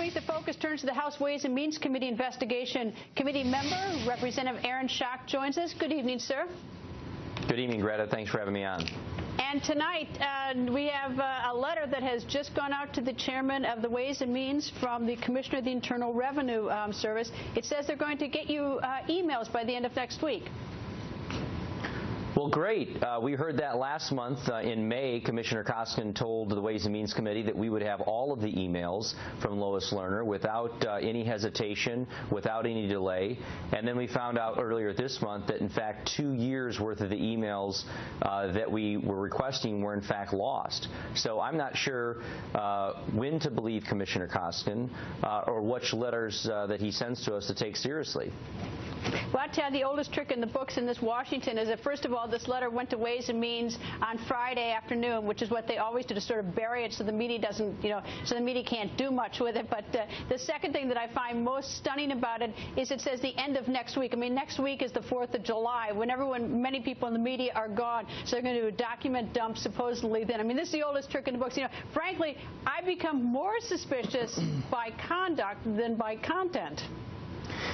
tonight, the focus turns to the House Ways and Means Committee investigation. Committee member, Representative Aaron Schock, joins us. Good evening, sir. Good evening, Greta. Thanks for having me on. And tonight, we have a letter that has just gone out to the chairman of the Ways and Means from the Commissioner of the Internal Revenue Service. It says they're going to get you emails by the end of next week. Well, great. We heard that last month. In May, Commissioner Koskinen told the Ways and Means Committee that we would have all of the emails from Lois Lerner without any hesitation, without any delay. And then we found out earlier this month that, in fact, 2 years' worth of the emails that we were requesting were, in fact, lost. So I'm not sure when to believe Commissioner Koskinen or which letters that he sends to us to take seriously. Well, I tell you, the oldest trick in the books in this Washington is that, first of all, this letter went to Ways and Means on Friday afternoon, which is what they always do, to sort of bury it so the media doesn't, so the media can't do much with it. But the second thing that I find most stunning about it is it says the end of next week. I mean, next week is the 4th of July, when many people in the media are gone. So they're going to do a document dump supposedly then. I mean, this is the oldest trick in the books. Frankly, I become more suspicious by conduct than by content.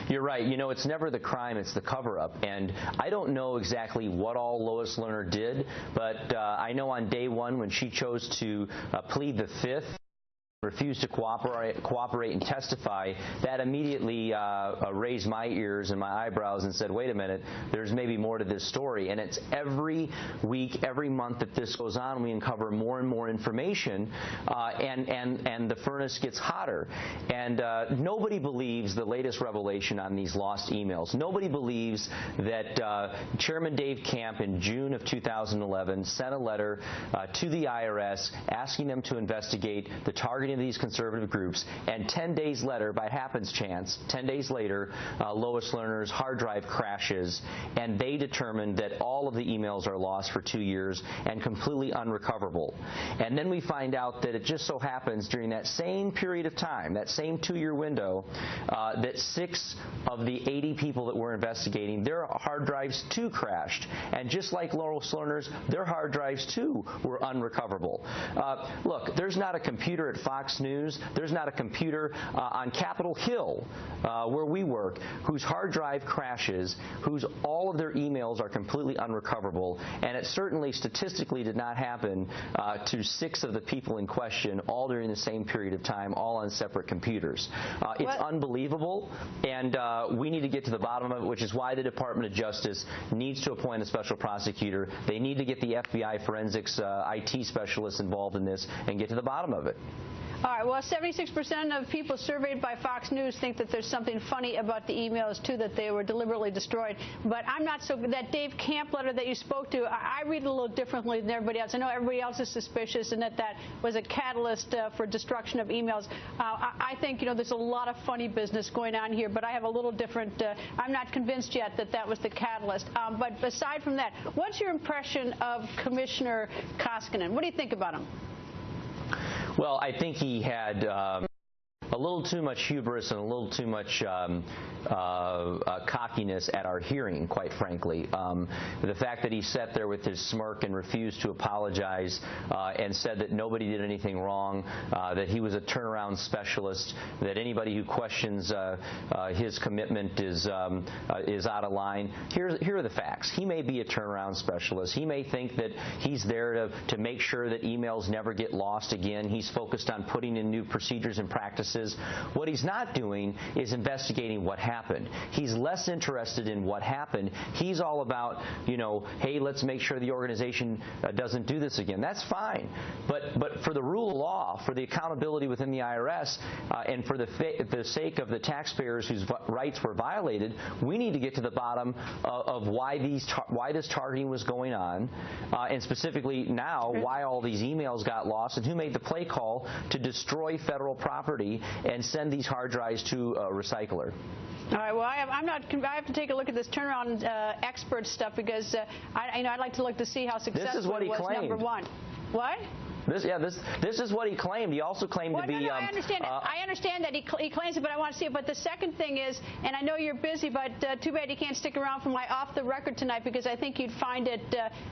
You're right. It's never the crime, it's the cover-up. And I don't know exactly what all Lois Lerner did, but I know on day one when she chose to plead the Fifth, refused to cooperate and testify, that immediately raised my ears and my eyebrows and said, wait a minute, there's maybe more to this story. And it's every week, every month that this goes on, we uncover more and more information, and the furnace gets hotter. And nobody believes the latest revelation on these lost emails. Nobody believes that Chairman Dave Camp in June of 2011 sent a letter to the IRS asking them to investigate the targeting of these conservative groups, and 10 days later, by happenstance, 10 days later, Lois Lerner's hard drive crashes, and they determined that all of the emails are lost for 2 years and completely unrecoverable. And then we find out that it just so happens during that same period of time, that same 2-year window, that 6 of the 80 people that we're investigating, their hard drives too crashed. And just like Lois Lerner's, their hard drives too were unrecoverable. Look, there's not a computer at Fox News, there's not a computer on Capitol Hill where we work whose hard drive crashes, whose all of their emails are completely unrecoverable, and it certainly statistically did not happen to 6 of the people in question all during the same period of time, all on separate computers. It's unbelievable, and we need to get to the bottom of it, which is why the Department of Justice needs to appoint a special prosecutor. They need to get the FBI forensics IT specialists involved in this and get to the bottom of it. All right, well, 76% of people surveyed by Fox News think that there's something funny about the emails, too, that they were deliberately destroyed. But I'm not so good. That Dave Camp letter that you spoke to, I read it a little differently than everybody else. I know everybody else is suspicious and that was a catalyst for destruction of emails. I think, there's a lot of funny business going on here, but I have a little different, I'm not convinced yet that was the catalyst. But aside from that, what's your impression of Commissioner Koskinen? What do you think about him? Well, I think he had a little too much hubris and a little too much cockiness at our hearing, quite frankly. The fact that he sat there with his smirk and refused to apologize and said that nobody did anything wrong, that he was a turnaround specialist, that anybody who questions his commitment is out of line. Here are the facts. He may be a turnaround specialist. He may think that he's there to make sure that emails never get lost again. He's focused on putting in new procedures and practices. What he's not doing is investigating what happened. He's less interested in what happened. He's all about, hey, let's make sure the organization doesn't do this again. That's fine. But for the rule of law, for the accountability within the IRS, and for the sake of the taxpayers whose rights were violated, we need to get to the bottom of why this targeting was going on, and specifically now why all these emails got lost and who made the play call to destroy federal property and send these hard drives to a recycler. All right. Well, I have to take a look at this turnaround expert stuff because I'd like to look to see how successful this is what he it was. Claimed. Number one. What? This is what he claimed. He also claimed to be. No, I understand. I understand that he claims it, but I want to see it. But the second thing is, and I know you're busy, but too bad you can't stick around for my off the record tonight, because I think you'd find it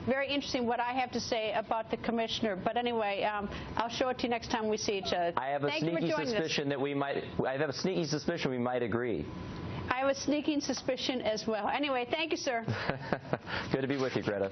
very interesting what I have to say about the commissioner. But anyway, I'll show it to you next time we see each other. I have a sneaky suspicion that we might. I have a sneaky suspicion we might agree. I have a sneaking suspicion as well. Anyway, thank you, sir. Good to be with you, Greta.